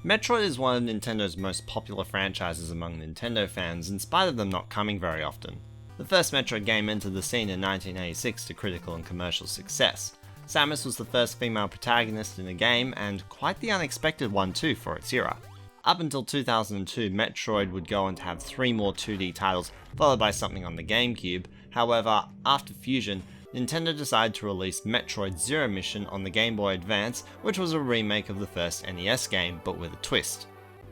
Metroid is one of Nintendo's most popular franchises among Nintendo fans, in spite of them not coming very often. The first Metroid game entered the scene in 1986 to critical and commercial success. Samus was the first female protagonist in a game, and quite the unexpected one too for its era. Up until 2002, Metroid would go on to have 3 more 2D titles, followed by something on the GameCube. However, after Fusion, Nintendo decided to release Metroid Zero Mission on the Game Boy Advance, which was a remake of the first NES game, but with a twist.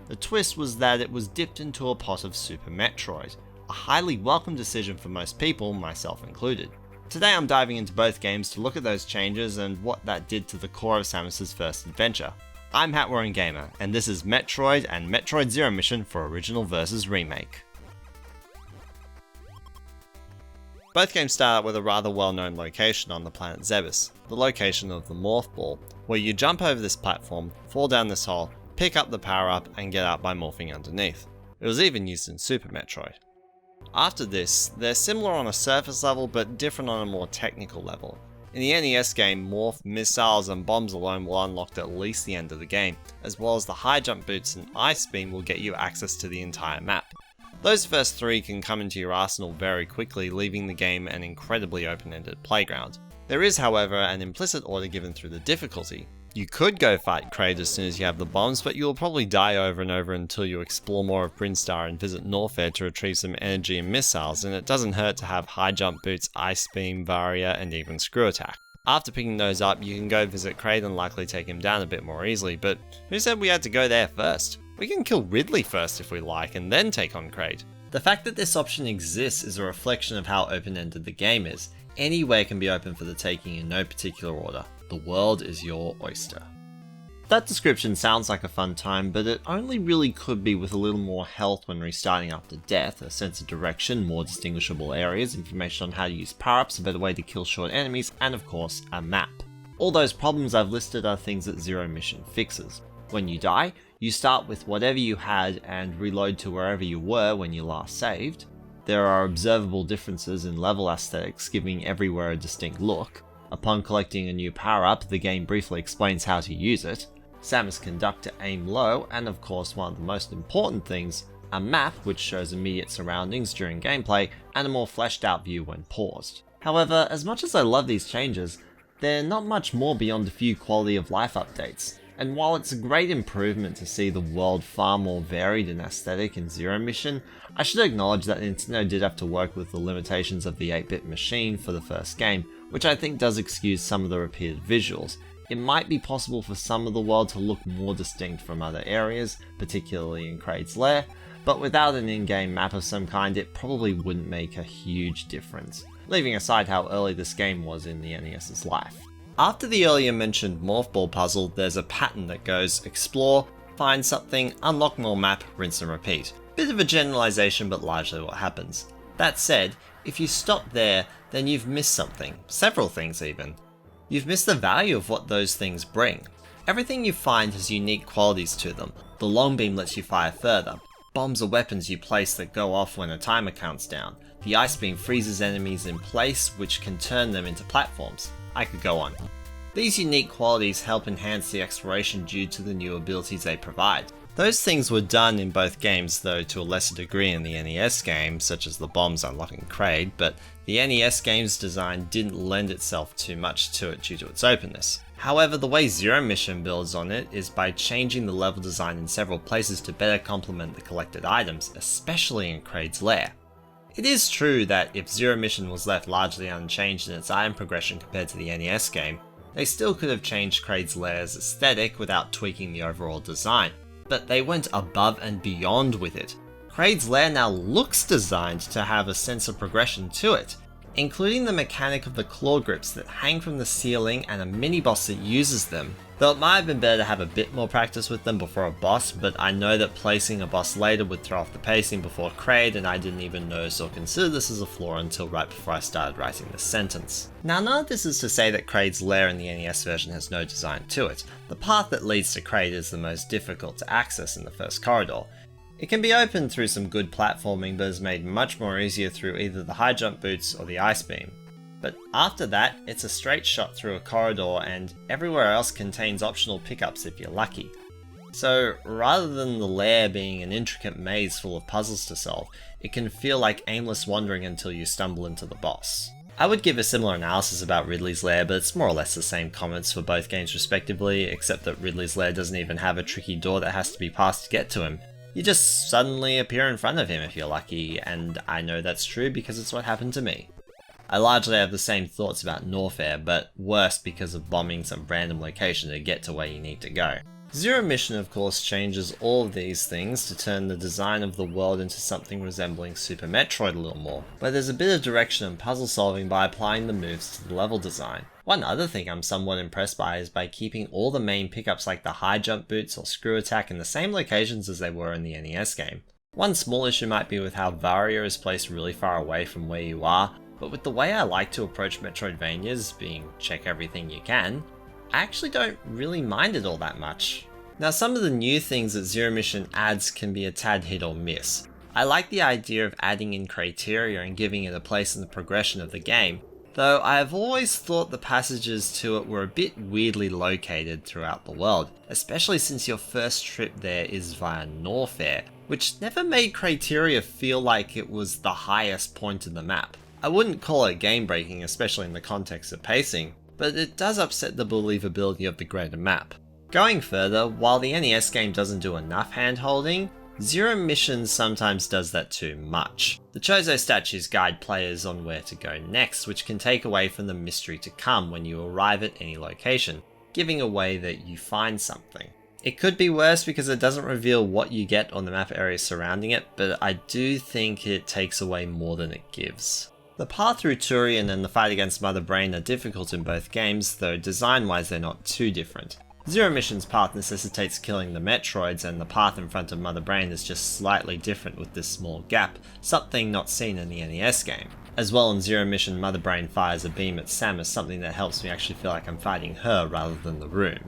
The twist was that it was dipped into a pot of Super Metroid, a highly welcome decision for most people, myself included. Today I'm diving into both games to look at those changes and what that did to the core of Samus's first adventure. I'm Hat-Wearing Gamer, and this is Metroid and Metroid Zero Mission for Original vs. Remake. Both games start out with a rather well-known location on the planet Zebes, the location of the Morph Ball, where you jump over this platform, fall down this hole, pick up the power-up, and get out by morphing underneath. It was even used in Super Metroid. After this, they're similar on a surface level, but different on a more technical level. In the NES game, morph, missiles, and bombs alone will unlock at least the end of the game, as well as the high jump boots and ice beam will get you access to the entire map. Those first 3 can come into your arsenal very quickly, leaving the game an incredibly open-ended playground. There is, however, an implicit order given through the difficulty. You could go fight Kraid as soon as you have the bombs, but you'll probably die over and over until you explore more of Brinstar and visit Norfair to retrieve some energy and missiles, and it doesn't hurt to have high jump boots, ice beam, Varia, and even screw attack. After picking those up, you can go visit Kraid and likely take him down a bit more easily, but who said we had to go there first? We can kill Ridley first if we like, and then take on Kraid. The fact that this option exists is a reflection of how open-ended the game is. Anywhere can be open for the taking in no particular order. The world is your oyster. That description sounds like a fun time, but it only really could be with a little more health when restarting after death, a sense of direction, more distinguishable areas, information on how to use power-ups, a better way to kill short enemies, and of course, a map. All those problems I've listed are things that Zero Mission fixes. When you die, you start with whatever you had and reload to wherever you were when you last saved. There are observable differences in level aesthetics, giving everywhere a distinct look. Upon collecting a new power-up, the game briefly explains how to use it. Samus can duck to aim low, and of course one of the most important things, a map which shows immediate surroundings during gameplay, and a more fleshed out view when paused. However, as much as I love these changes, they're not much more beyond a few quality of life updates. And while it's a great improvement to see the world far more varied and aesthetic in Zero Mission, I should acknowledge that Nintendo did have to work with the limitations of the 8-bit machine for the first game, which I think does excuse some of the repeated visuals. It might be possible for some of the world to look more distinct from other areas, particularly in Kraid's lair, but without an in-game map of some kind it probably wouldn't make a huge difference, leaving aside how early this game was in the NES's life. After the earlier mentioned Morph Ball puzzle, there's a pattern that goes explore, find something, unlock more map, rinse and repeat. Bit of a generalization, but largely what happens. That said, if you stop there, then you've missed something. Several things even. You've missed the value of what those things bring. Everything you find has unique qualities to them. The long beam lets you fire further. Bombs are weapons you place that go off when a timer counts down. The ice beam freezes enemies in place, which can turn them into platforms. I could go on. These unique qualities help enhance the exploration due to the new abilities they provide. Those things were done in both games, though to a lesser degree in the NES game, such as the bombs unlocking Kraid, but the NES game's design didn't lend itself too much to it due to its openness. However, the way Zero Mission builds on it is by changing the level design in several places to better complement the collected items, especially in Kraid's lair. It is true that if Zero Mission was left largely unchanged in its item progression compared to the NES game, they still could have changed Kraid's lair's aesthetic without tweaking the overall design, but they went above and beyond with it. Kraid's lair now looks designed to have a sense of progression to it, including the mechanic of the claw grips that hang from the ceiling and a mini-boss that uses them. Though it might have been better to have a bit more practice with them before a boss, but I know that placing a boss later would throw off the pacing before Kraid, and I didn't even notice or consider this as a flaw until right before I started writing this sentence. Now none of this is to say that Kraid's lair in the NES version has no design to it. The path that leads to Kraid is the most difficult to access in the first corridor. It can be opened through some good platforming, but is made much more easier through either the high jump boots or the ice beam. But after that, it's a straight shot through a corridor, and everywhere else contains optional pickups if you're lucky. So rather than the lair being an intricate maze full of puzzles to solve, it can feel like aimless wandering until you stumble into the boss. I would give a similar analysis about Ridley's Lair, but it's more or less the same comments for both games respectively, except that Ridley's Lair doesn't even have a tricky door that has to be passed to get to him. You just suddenly appear in front of him if you're lucky, and I know that's true because it's what happened to me. I largely have the same thoughts about Norfair, but worse because of bombing some random location to get to where you need to go. Zero Mission of course changes all of these things to turn the design of the world into something resembling Super Metroid a little more, but there's a bit of direction and puzzle solving by applying the moves to the level design. One other thing I'm somewhat impressed by is by keeping all the main pickups like the high jump boots or screw attack in the same locations as they were in the NES game. One small issue might be with how Varia is placed really far away from where you are, but with the way I like to approach Metroidvanias, being check everything you can, I actually don't really mind it all that much. Now some of the new things that Zero Mission adds can be a tad hit or miss. I like the idea of adding in criteria and giving it a place in the progression of the game, though I have always thought the passages to it were a bit weirdly located throughout the world, especially since your first trip there is via Norfair, which never made criteria feel like it was the highest point in the map. I wouldn't call it game breaking, especially in the context of pacing, but it does upset the believability of the greater map. Going further, while the NES game doesn't do enough hand-holding, Zero Mission sometimes does that too much. The Chozo statues guide players on where to go next, which can take away from the mystery to come when you arrive at any location, giving away that you find something. It could be worse because it doesn't reveal what you get on the map area surrounding it, but I do think it takes away more than it gives. The path through Turian and the fight against Mother Brain are difficult in both games, though design-wise they're not too different. Zero Mission's path necessitates killing the Metroids, and the path in front of Mother Brain is just slightly different with this small gap, something not seen in the NES game. As well, in Zero Mission, Mother Brain fires a beam at Samus, something that helps me actually feel like I'm fighting her rather than the room.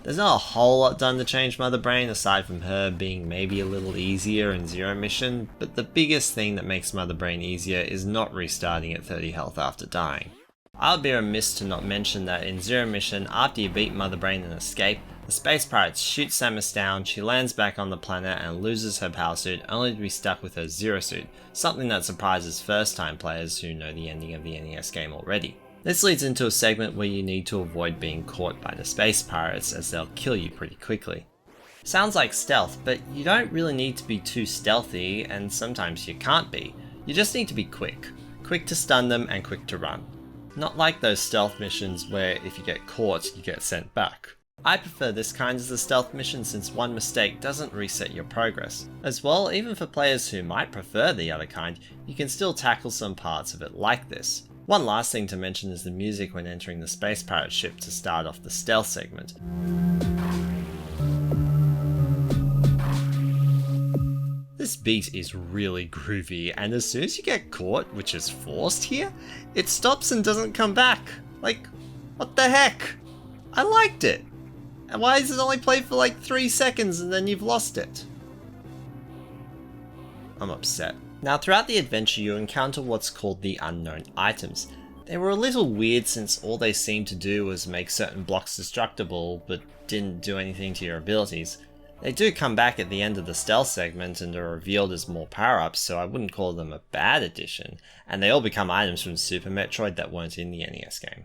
There's not a whole lot done to change Mother Brain aside from her being maybe a little easier in Zero Mission, but the biggest thing that makes Mother Brain easier is not restarting at 30 health after dying. I would be remiss to not mention that in Zero Mission, after you beat Mother Brain and escape, the space pirates shoot Samus down, she lands back on the planet and loses her power suit only to be stuck with her Zero suit, something that surprises first time players who know the ending of the NES game already. This leads into a segment where you need to avoid being caught by the space pirates as they'll kill you pretty quickly. Sounds like stealth, but you don't really need to be too stealthy, and sometimes you can't be. You just need to be quick. Quick to stun them and quick to run. Not like those stealth missions where if you get caught, you get sent back. I prefer this kind as a stealth mission since one mistake doesn't reset your progress. As well, even for players who might prefer the other kind, you can still tackle some parts of it like this. One last thing to mention is the music when entering the space pirate ship to start off the stealth segment. This beat is really groovy, and as soon as you get caught, which is forced here, it stops and doesn't come back. Like, what the heck? I liked it. And why does it only play for like 3 seconds and then you've lost it? I'm upset. Now throughout the adventure you encounter what's called the unknown items. They were a little weird since all they seemed to do was make certain blocks destructible, but didn't do anything to your abilities. They do come back at the end of the stealth segment and are revealed as more power-ups, so I wouldn't call them a bad addition, and they all become items from Super Metroid that weren't in the NES game.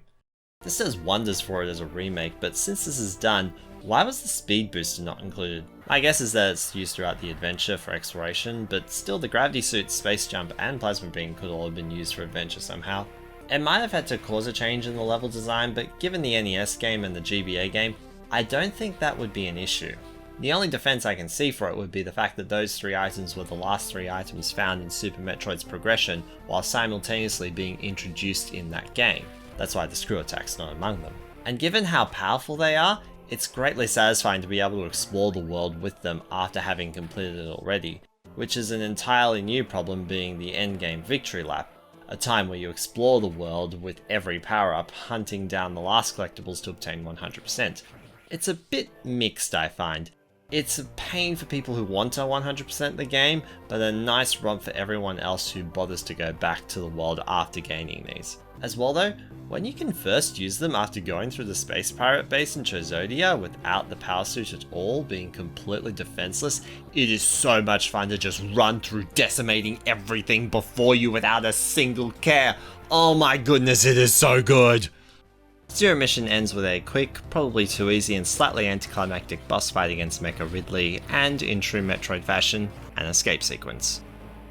This does wonders for it as a remake, but since this is done, why was the speed booster not included? My guess is that it's used throughout the adventure for exploration, but still the gravity suit, space jump, and plasma beam could all have been used for adventure somehow. It might have had to cause a change in the level design, but given the NES game and the GBA game, I don't think that would be an issue. The only defense I can see for it would be the fact that those 3 items were the last 3 items found in Super Metroid's progression while simultaneously being introduced in that game. That's why the screw attack's not among them. And given how powerful they are, it's greatly satisfying to be able to explore the world with them after having completed it already, which is an entirely new problem being the endgame victory lap, a time where you explore the world with every power-up hunting down the last collectibles to obtain 100%. It's a bit mixed, I find. It's a pain for people who want to 100% the game, but a nice romp for everyone else who bothers to go back to the world after gaining these. As well though, when you can first use them after going through the space pirate base in Chozodia without the power suit at all, being completely defenseless, it is so much fun to just run through decimating everything before you without a single care. Oh my goodness, it is so good! Zero Mission ends with a quick, probably too easy and slightly anticlimactic boss fight against Mecha Ridley, and in true Metroid fashion, an escape sequence.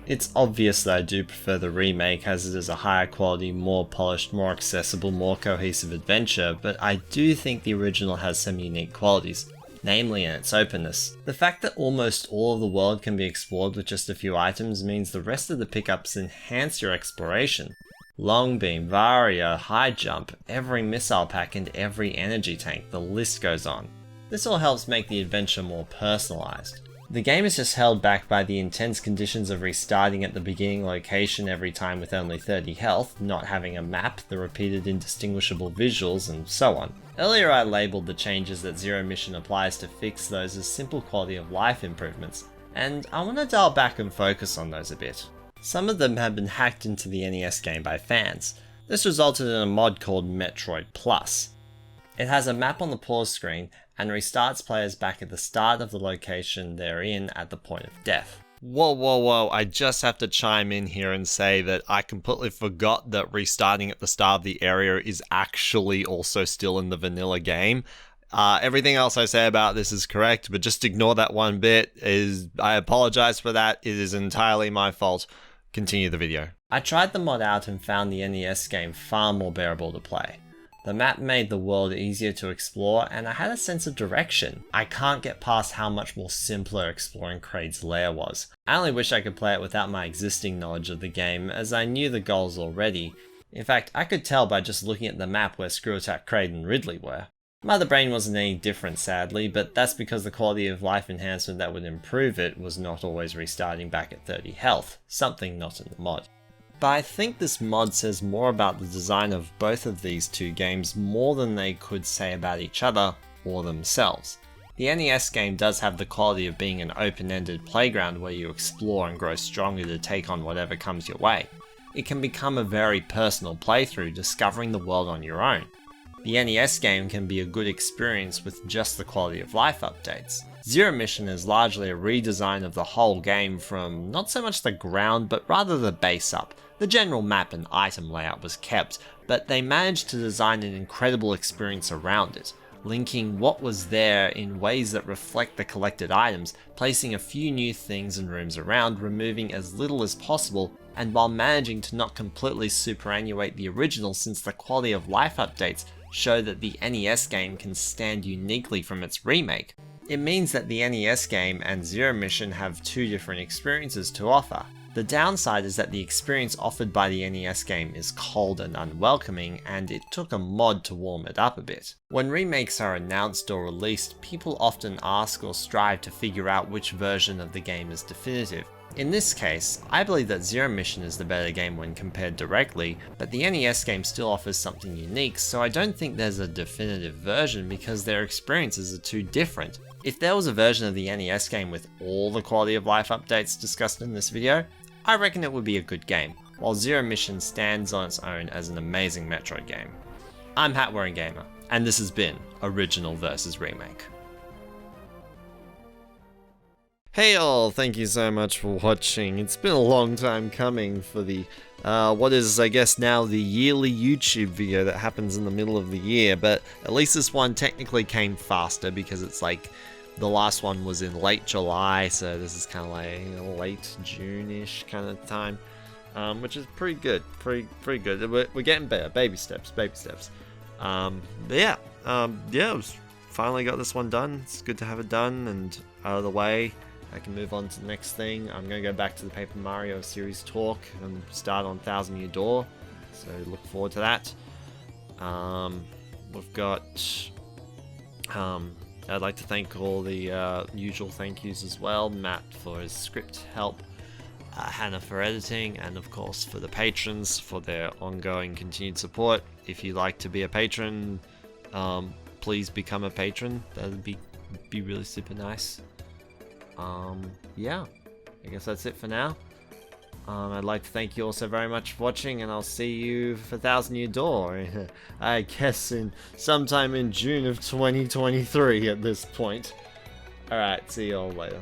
It's obvious that I do prefer the remake as it is a higher quality, more polished, more accessible, more cohesive adventure, but I do think the original has some unique qualities, namely in its openness. The fact that almost all of the world can be explored with just a few items means the rest of the pickups enhance your exploration. Long beam, Varia, high jump, every missile pack and every energy tank, the list goes on. This all helps make the adventure more personalised. The game is just held back by the intense conditions of restarting at the beginning location every time with only 30 health, not having a map, the repeated indistinguishable visuals, and so on. Earlier I labelled the changes that Zero Mission applies to fix those as simple quality of life improvements, and I want to dial back and focus on those a bit. Some of them have been hacked into the NES game by fans. This resulted in a mod called Metroid Plus. It has a map on the pause screen and restarts players back at the start of the location they're in at the point of death. Whoa, I just have to chime in here and say that I completely forgot that restarting at the start of the area is actually also still in the vanilla game. Everything else I say about this is correct, but just ignore that one bit. I apologize for that, it is entirely my fault. Continue the video. I tried the mod out and found the NES game far more bearable to play. The map made the world easier to explore and I had a sense of direction. I can't get past how much more simpler exploring Kraid's lair was. I only wish I could play it without my existing knowledge of the game as I knew the goals already. In fact, I could tell by just looking at the map where Screw Attack Kraid and Ridley were. Mother Brain wasn't any different sadly, but that's because the quality of life enhancement that would improve it was not always restarting back at 30 health, something not in the mod. But I think this mod says more about the design of both of these two games more than they could say about each other or themselves. The NES game does have the quality of being an open-ended playground where you explore and grow stronger to take on whatever comes your way. It can become a very personal playthrough, discovering the world on your own. The NES game can be a good experience with just the quality of life updates. Zero Mission is largely a redesign of the whole game from not so much the ground but rather the base up. The general map and item layout was kept, but they managed to design an incredible experience around it, linking what was there in ways that reflect the collected items, placing a few new things and rooms around, removing as little as possible, and while managing to not completely superannuate the original since the quality of life updates show that the NES game can stand uniquely from its remake. It means that the NES game and Zero Mission have two different experiences to offer. The downside is that the experience offered by the NES game is cold and unwelcoming, and it took a mod to warm it up a bit. When remakes are announced or released, people often ask or strive to figure out which version of the game is definitive. In this case, I believe that Zero Mission is the better game when compared directly, but the NES game still offers something unique, so I don't think there's a definitive version because their experiences are too different. If there was a version of the NES game with all the quality of life updates discussed in this video, I reckon it would be a good game, while Zero Mission stands on its own as an amazing Metroid game. I'm Hat Wearing Gamer, and this has been Original vs Remake. Hey all, thank you so much for watching. It's been a long time coming for the, what is I guess now the yearly YouTube video that happens in the middle of the year, but at least this one technically came faster because it's like, the last one was in late July, so this is kind of like, you know, late June-ish kind of time, which is pretty good, pretty good. We're getting better, baby steps. But yeah, finally got this one done. It's good to have it done and out of the way. I can move on to the next thing. I'm going to go back to the Paper Mario series talk and start on Thousand Year Door, so look forward to that. We've got, I'd like to thank all the usual thank yous as well. Matt for his script help, Hannah for editing, and of course for the patrons for their ongoing continued support. If you'd like to be a patron, please become a patron. That'd be really super nice. Yeah, I guess that's it for now. I'd like to thank you all so very much for watching, and I'll see you for Thousand Year Door. I guess in sometime in June of 2023 at this point. Alright, see you all later.